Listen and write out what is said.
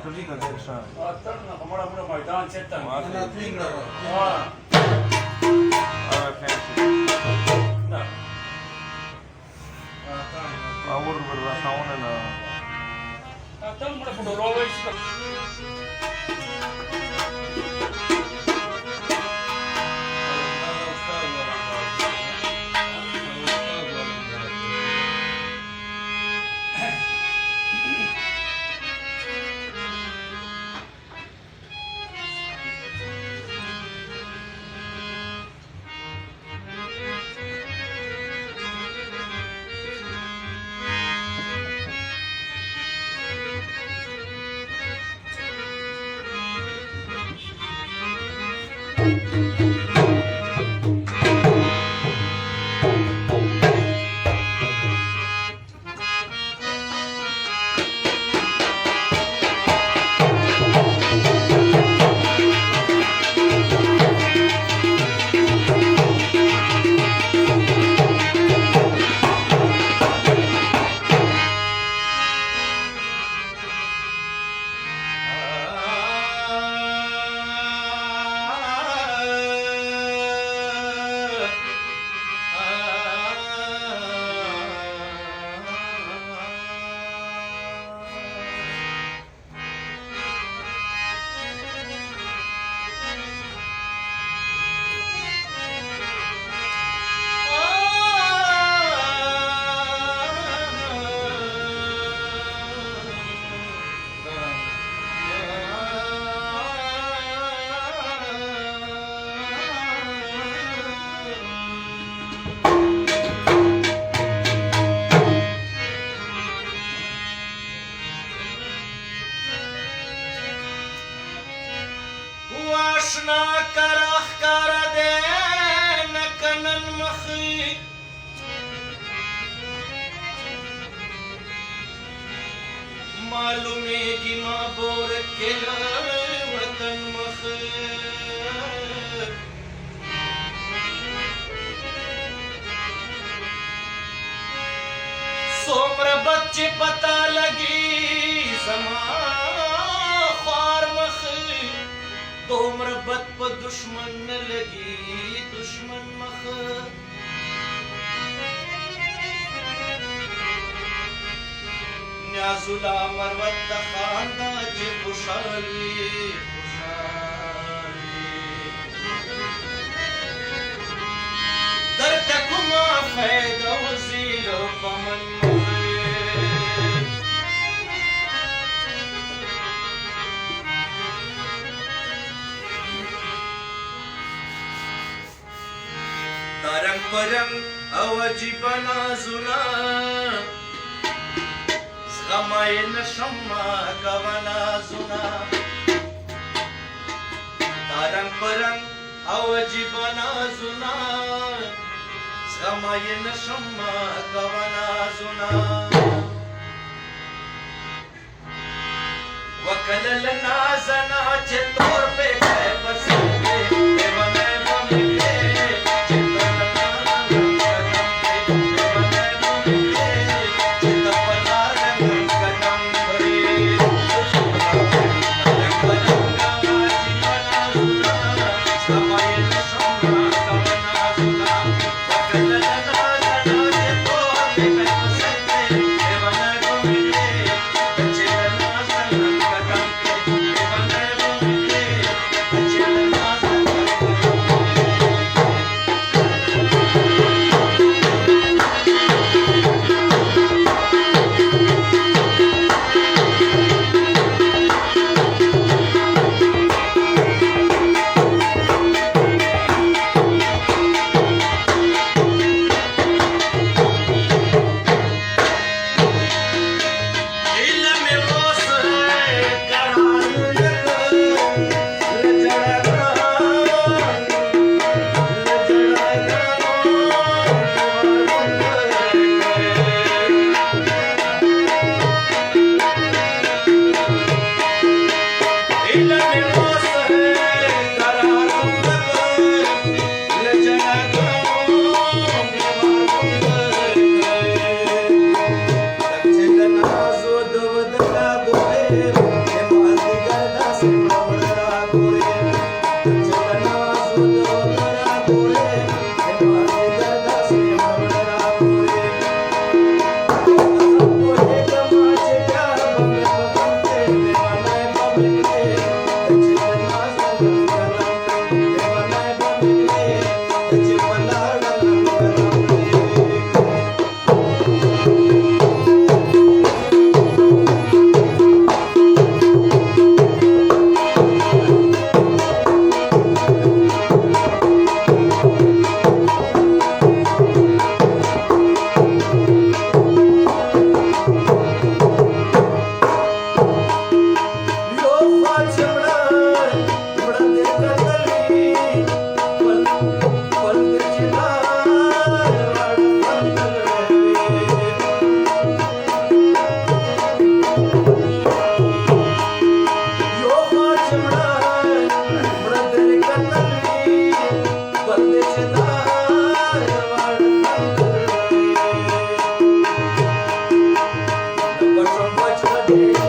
ټولي کا دې ښه تر نه کومه میدان چته ما ته ها نه اور ور راښاونه نه ته مړه په ډولو وای شي واشنا کرخ کار دے نکنن مخی معلومی کی ما بور کل وطن مخی سومر بچے پتا لگی زمان خوار مخی دومر بد پا دشمن نہ لگی دشمن مخ نیازولا مروت دا خاندہ جی خوشحالی در تکما فید وزیر پمن رنگ پرنگ او عجیب نازونا زغمای نشما کوانا زونا رنگ پرنگ او عجیب نازونا زغمای نشما کوانا زونا وکلل نازنا چه طور پہ گئے پسندے دیوانے بمکے Hey, Thank you.